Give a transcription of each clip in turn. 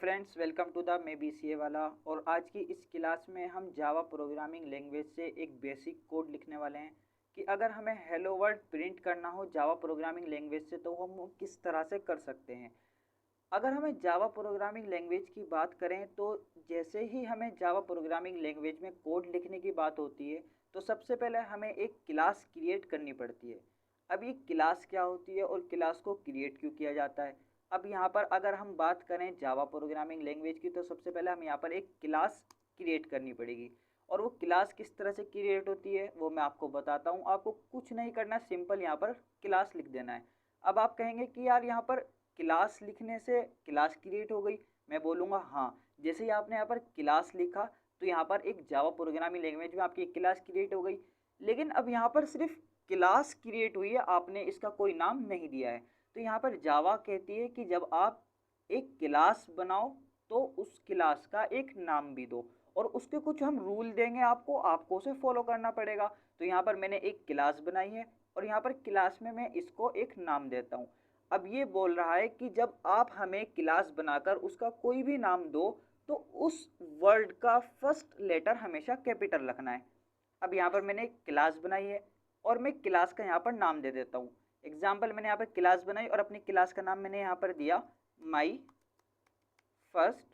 Friends, welcome to the मैं BCA वाला। और आज की इस क्लास में हम जावा प्रोग्रामिंग लैंग्वेज से एक बेसिक कोड लिखने वाले हैं कि अगर हमें हेलो वर्ल्ड प्रिंट करना हो जावा प्रोग्रामिंग लैंग्वेज से तो हम वो किस तरह से कर सकते हैं। अगर हमें जावा प्रोग्रामिंग लैंग्वेज की बात करें तो जैसे ही हमें जावा प्रोग्रामिंग लैंग्वेज में कोड लिखने की बात होती है तो सबसे पहले हमें एक क्लास क्रिएट करनी पड़ती है। अब ये क्लास क्या होती है और क्लास को क्रिएट क्यों किया जाता है। अब यहाँ पर अगर हम बात करें जावा प्रोग्रामिंग लैंग्वेज की तो सबसे पहले हम यहाँ पर एक क्लास क्रिएट करनी पड़ेगी। और वो क्लास किस तरह से क्रिएट होती है वो मैं आपको बताता हूँ। आपको कुछ नहीं करना, सिंपल यहाँ पर क्लास लिख देना है। अब आप कहेंगे कि यार यहाँ पर क्लास लिखने से क्लास क्रिएट हो गई। मैं बोलूँगा हाँ, जैसे ही आपने यहाँ पर क्लास लिखा तो यहाँ पर एक जावा प्रोग्रामिंग लैंग्वेज में आपकी एक क्लास क्रिएट हो गई। लेकिन अब यहाँ पर सिर्फ क्लास क्रिएट हुई है, आपने इसका कोई नाम नहीं दिया है। तो यहाँ पर जावा कहती है कि जब आप एक क्लास बनाओ तो उस क्लास का एक नाम भी दो और उसके कुछ हम रूल देंगे आपको उसे फॉलो करना पड़ेगा। तो यहाँ पर मैंने एक क्लास बनाई है और यहाँ पर क्लास में मैं इसको एक नाम देता हूँ। अब ये बोल रहा है कि जब आप हमें क्लास बनाकर उसका कोई भी नाम दो तो उस वर्ड का फर्स्ट लेटर हमेशा कैपिटल रखना है। अब यहाँ पर मैंने एक क्लास बनाई है और मैं क्लास का यहाँ पर नाम दे देता हूँ। एग्जाम्पल, मैंने यहाँ पर क्लास बनाई और अपनी क्लास का नाम मैंने यहाँ पर दिया माई फर्स्ट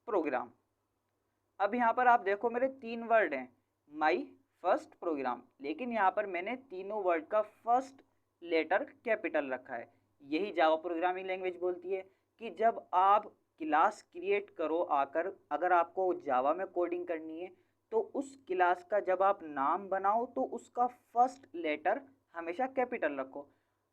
प्रोग्राम। अब यहाँ पर आप देखो मेरे तीन वर्ड हैं, माई फर्स्ट प्रोग्राम, लेकिन यहाँ पर मैंने तीनों वर्ड का फर्स्ट लेटर कैपिटल रखा है। यही जावा प्रोग्रामिंग लैंग्वेज बोलती है कि जब आप क्लास क्रिएट करो आकर, अगर आपको जावा में कोडिंग करनी है तो उस क्लास का जब आप नाम बनाओ तो उसका फर्स्ट लेटर हमेशा कैपिटल रखो।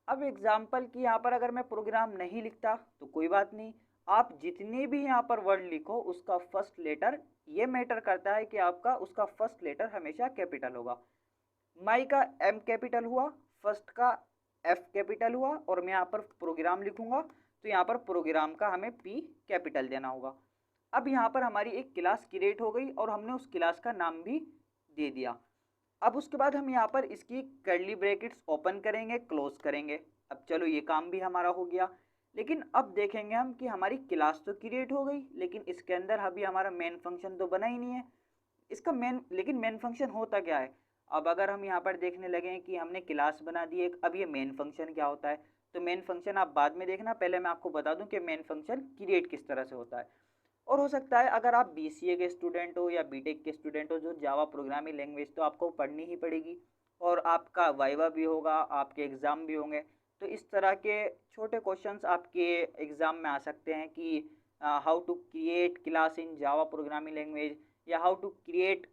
अब एग्जाम्पल कि यहाँ पर अगर मैं प्रोग्राम नहीं लिखता तो कोई बात नहीं, आप जितने भी यहाँ पर वर्ड लिखो उसका फर्स्ट लेटर, ये मैटर करता है कि आपका उसका फर्स्ट लेटर हमेशा कैपिटल होगा। माई का एम कैपिटल हुआ, फर्स्ट का एफ कैपिटल हुआ और मैं यहाँ पर प्रोग्राम लिखूंगा तो यहाँ पर प्रोग्राम का हमें पी कैपिटल देना होगा। अब यहाँ पर हमारी एक क्लास क्रिएट हो गई और हमने उस क्लास का नाम भी दे दिया। अब उसके बाद हम यहाँ पर इसकी कर्ली ब्रैकेट्स ओपन करेंगे, क्लोज करेंगे। अब चलो ये काम भी हमारा हो गया। लेकिन अब देखेंगे हम कि हमारी क्लास तो क्रिएट हो गई लेकिन इसके अंदर अभी हमारा मेन फंक्शन तो बना ही नहीं है। इसका मेन फंक्शन होता क्या है। अब अगर हम यहाँ पर देखने लगे कि हमने क्लास बना दी एक, अब ये मेन फंक्शन क्या होता है तो मेन फंक्शन आप बाद में देखना, पहले मैं आपको बता दूं कि मेन फंक्शन क्रिएट किस तरह से होता है। और हो सकता है अगर आप BCA के स्टूडेंट हो या BTech के स्टूडेंट हो, जो जावा प्रोग्रामिंग लैंग्वेज तो आपको पढ़नी ही पड़ेगी और आपका वाइवा भी होगा, आपके एग्ज़ाम भी होंगे। तो इस तरह के छोटे क्वेश्चंस आपके एग्ज़ाम में आ सकते हैं कि how to create class in Java programming language या how to create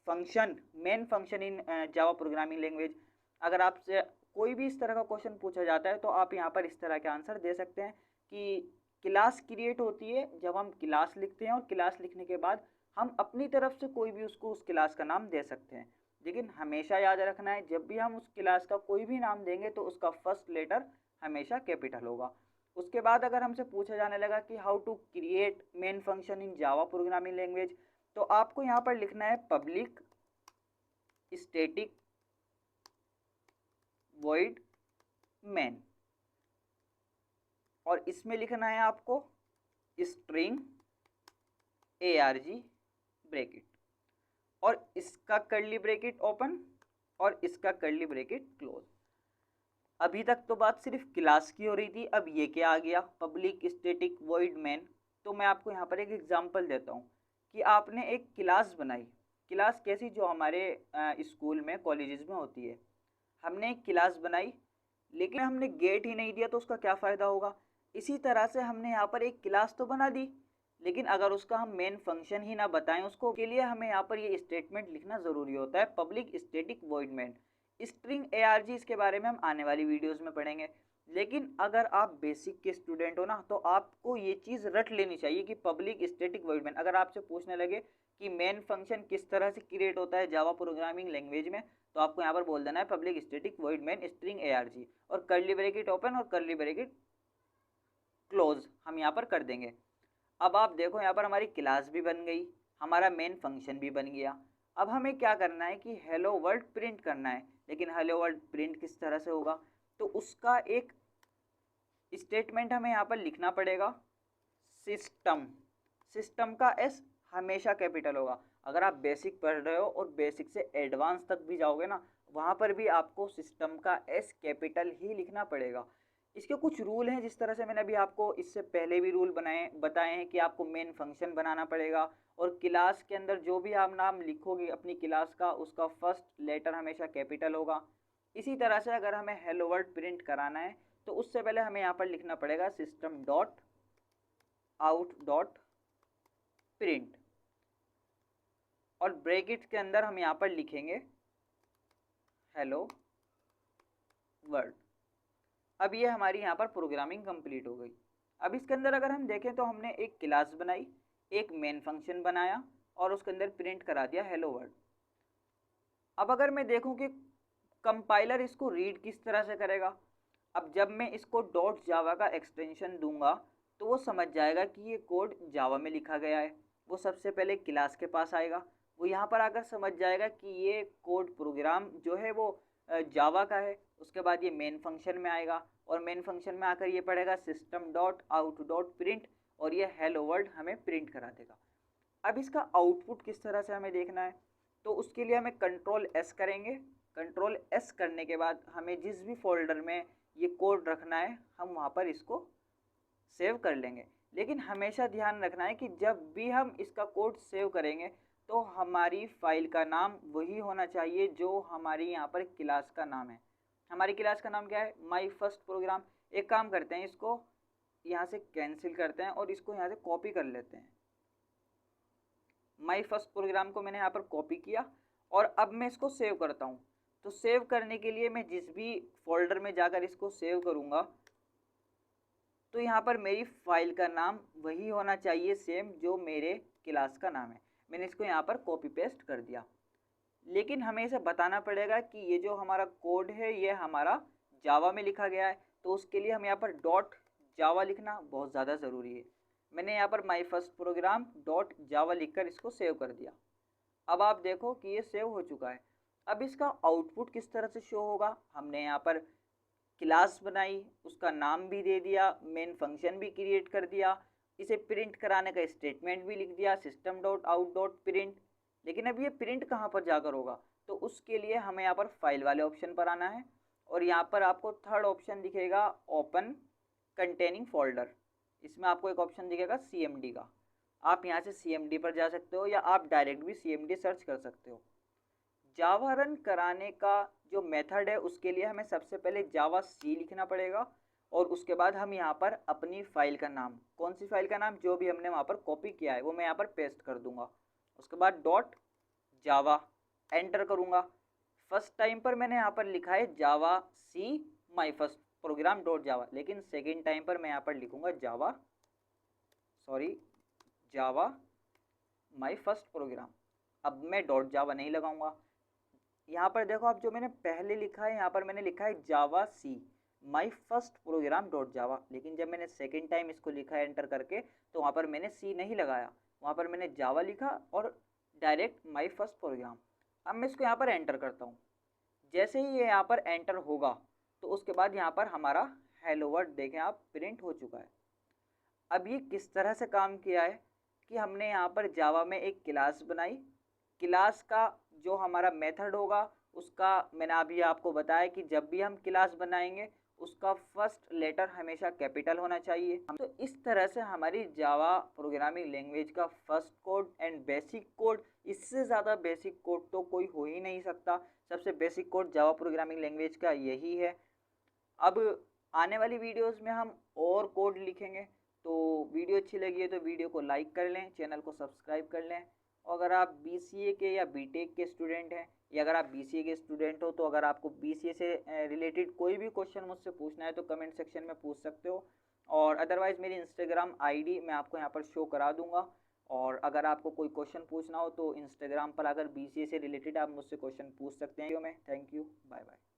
function main function in Java programming language. अगर आपसे कोई भी इस तरह का क्वेश्चन पूछा जाता है तो आप यहाँ पर इस तरह के आंसर दे सकते हैं कि क्लास क्रिएट होती है जब हम क्लास लिखते हैं और क्लास लिखने के बाद हम अपनी तरफ से कोई भी उसको उस क्लास का नाम दे सकते हैं। लेकिन हमेशा याद रखना है जब भी हम उस क्लास का कोई भी नाम देंगे तो उसका फर्स्ट लेटर हमेशा कैपिटल होगा। उसके बाद अगर हमसे पूछा जाने लगा कि how to create main function in Java programming language तो आपको यहाँ पर लिखना है पब्लिक स्टैटिक वॉइड मेन और इसमें लिखना है आपको स्ट्रिंग ARG ब्रैकेट और इसका कर्ली ब्रैकेट ओपन और इसका कर्ली ब्रैकेट क्लोज। अभी तक तो बात सिर्फ क्लास की हो रही थी, अब ये क्या आ गया, पब्लिक स्टैटिक वॉइड मेन। तो मैं आपको यहाँ पर एक एग्जांपल देता हूँ कि आपने एक क्लास बनाई। क्लास कैसी, जो हमारे स्कूल में कॉलेजेस में होती है। हमने एक क्लास बनाई लेकिन हमने गेट ही नहीं दिया तो उसका क्या फ़ायदा होगा। इसी तरह से हमने यहाँ पर एक क्लास तो बना दी लेकिन अगर उसका हम मेन फंक्शन ही ना बताएं उसको, के लिए हमें यहाँ पर ये स्टेटमेंट लिखना ज़रूरी होता है, public static void main string ARG। इसके बारे में हम आने वाली वीडियोस में पढ़ेंगे। लेकिन अगर आप बेसिक के स्टूडेंट हो ना तो आपको ये चीज़ रट लेनी चाहिए कि पब्लिक स्टैटिक वॉइड मेन। अगर आपसे पूछने लगे कि मेन फंक्शन किस तरह से क्रिएट होता है जावा प्रोग्रामिंग लैंग्वेज में तो आपको यहाँ पर बोल देना है public static void main string ARG और कर्ली ब्रैकेट ओपन और कर्ली ब्रैकेट क्लोज हम यहाँ पर कर देंगे। अब आप देखो यहाँ पर हमारी क्लास भी बन गई, हमारा मेन फंक्शन भी बन गया। अब हमें क्या करना है कि हेलो वर्ल्ड प्रिंट करना है। लेकिन हेलो वर्ल्ड प्रिंट किस तरह से होगा तो उसका एक स्टेटमेंट हमें यहाँ पर लिखना पड़ेगा सिस्टम। सिस्टम का एस हमेशा कैपिटल होगा। अगर आप बेसिक पढ़ रहे हो और बेसिक से एडवांस तक भी जाओगे ना, वहाँ पर भी आपको सिस्टम का एस कैपिटल ही लिखना पड़ेगा। इसके कुछ रूल हैं, जिस तरह से मैंने अभी आपको इससे पहले भी रूल बताए हैं कि आपको मेन फंक्शन बनाना पड़ेगा और क्लास के अंदर जो भी आप नाम लिखोगे अपनी क्लास का, उसका फर्स्ट लेटर हमेशा कैपिटल होगा। इसी तरह से अगर हमें हेलो वर्ल्ड प्रिंट कराना है तो उससे पहले हमें यहाँ पर लिखना पड़ेगा system dot out dot print और ब्रैकेट के अंदर हम यहाँ पर लिखेंगे हेलो वर्ल्ड। अब ये हमारी यहाँ पर प्रोग्रामिंग कंप्लीट हो गई। अब इसके अंदर अगर हम देखें तो हमने एक क्लास बनाई, एक मेन फंक्शन बनाया और उसके अंदर प्रिंट करा दिया हेलो वर्ल्ड। अब अगर मैं देखूं कि कंपाइलर इसको रीड किस तरह से करेगा, अब जब मैं इसको डॉट जावा का एक्सटेंशन दूंगा तो वो समझ जाएगा कि ये कोड जावा में लिखा गया है। वो सबसे पहले क्लास के पास आएगा, वो यहाँ पर आकर समझ जाएगा कि ये कोड प्रोग्राम जो है वो जावा का है। उसके बाद ये मेन फंक्शन में आएगा और मेन फंक्शन में आकर ये पढ़ेगा system dot out dot print और ये हेलो वर्ल्ड हमें प्रिंट करा देगा। अब इसका आउटपुट किस तरह से हमें देखना है, तो उसके लिए हमें कंट्रोल एस करेंगे। कंट्रोल एस करने के बाद हमें जिस भी फोल्डर में ये कोड रखना है हम वहाँ पर इसको सेव कर लेंगे। लेकिन हमेशा ध्यान रखना है कि जब भी हम इसका कोड सेव करेंगे तो हमारी फाइल का नाम वही होना चाहिए जो हमारी यहाँ पर क्लास का नाम है। हमारी क्लास का नाम क्या है, माई फर्स्ट प्रोग्राम। एक काम करते हैं, इसको यहाँ से कैंसिल करते हैं और इसको यहाँ से कॉपी कर लेते हैं। माई फर्स्ट प्रोग्राम को मैंने यहाँ पर कॉपी किया और अब मैं इसको सेव करता हूँ। तो सेव करने के लिए मैं जिस भी फोल्डर में जाकर इसको सेव करूँगा तो यहाँ पर मेरी फाइल का नाम वही होना चाहिए सेम जो मेरे क्लास का नाम है। मैंने इसको यहाँ पर कॉपी पेस्ट कर दिया। लेकिन हमें इसे बताना पड़ेगा कि ये जो हमारा कोड है ये हमारा जावा में लिखा गया है, तो उसके लिए हम यहाँ पर डॉट जावा लिखना बहुत ज़्यादा ज़रूरी है। मैंने यहाँ पर my first program dot Java लिखकर इसको सेव कर दिया। अब आप देखो कि ये सेव हो चुका है। अब इसका आउटपुट किस तरह से शो होगा, हमने यहाँ पर क्लास बनाई, उसका नाम भी दे दिया, मेन फंक्शन भी क्रिएट कर दिया, इसे प्रिंट कराने का स्टेटमेंट भी लिख दिया system dot out dot print. लेकिन अब ये प्रिंट कहाँ पर जाकर होगा, तो उसके लिए हमें यहाँ पर फाइल वाले ऑप्शन पर आना है और यहाँ पर आपको थर्ड ऑप्शन दिखेगा ओपन कंटेनिंग फोल्डर। इसमें आपको एक ऑप्शन दिखेगा CMD का। आप यहाँ से CMD पर जा सकते हो या आप डायरेक्ट भी CMD सर्च कर सकते हो। जावा रन कराने का जो मेथड है उसके लिए हमें सबसे पहले जावा सी लिखना पड़ेगा और उसके बाद हम यहाँ पर अपनी फाइल का नाम, कौन सी फाइल का नाम, जो भी हमने वहाँ पर कॉपी किया है वो मैं यहाँ पर पेस्ट कर दूंगा। उसके बाद डॉट जावा एंटर करूँगा। फर्स्ट टाइम पर मैंने यहाँ पर लिखा है Java C my first program dot Java, लेकिन सेकेंड टाइम पर मैं यहाँ पर लिखूँगा जावा माई फर्स्ट प्रोग्राम। अब मैं डॉट जावा नहीं लगाऊंगा। यहाँ पर देखो आप, जो मैंने पहले लिखा है यहाँ पर मैंने लिखा है Java C my first program dot Java, लेकिन जब मैंने सेकेंड टाइम इसको लिखा है एंटर करके तो वहाँ पर मैंने सी नहीं लगाया, वहाँ पर मैंने जावा लिखा और डायरेक्ट माई फर्स्ट प्रोग्राम। अब मैं इसको यहाँ पर एंटर करता हूँ। जैसे ही ये यहाँ पर एंटर होगा तो उसके बाद यहाँ पर हमारा हेलो वर्ल्ड देखें आप प्रिंट हो चुका है। अब ये किस तरह से काम किया है कि हमने यहाँ पर जावा में एक क्लास बनाई, क्लास का जो हमारा मेथड होगा उसका मैंने अभी आपको बताया कि जब भी हम क्लास बनाएंगे उसका फर्स्ट लेटर हमेशा कैपिटल होना चाहिए। तो इस तरह से हमारी जावा प्रोग्रामिंग लैंग्वेज का first code and basic code, इससे ज़्यादा बेसिक कोड तो कोई हो ही नहीं सकता। सबसे basic code Java programming language का यही है। अब आने वाली वीडियोस में हम और कोड लिखेंगे, तो वीडियो अच्छी लगी है तो वीडियो को लाइक कर लें, चैनल को सब्सक्राइब कर लें। और अगर आप BCA के या BTech के स्टूडेंट हैं या अगर आप BCA के स्टूडेंट हो तो अगर आपको BCA से रिलेटेड कोई भी क्वेश्चन मुझसे पूछना है तो कमेंट सेक्शन में पूछ सकते हो। और अदरवाइज़ मेरी इंस्टाग्राम ID मैं आपको यहाँ पर शो करा दूँगा। और अगर आपको कोई क्वेश्चन पूछना हो तो इंस्टाग्राम पर अगर BCA से रिलेटेड आप मुझसे क्वेश्चन पूछ सकते हैं। Thank you, bye bye.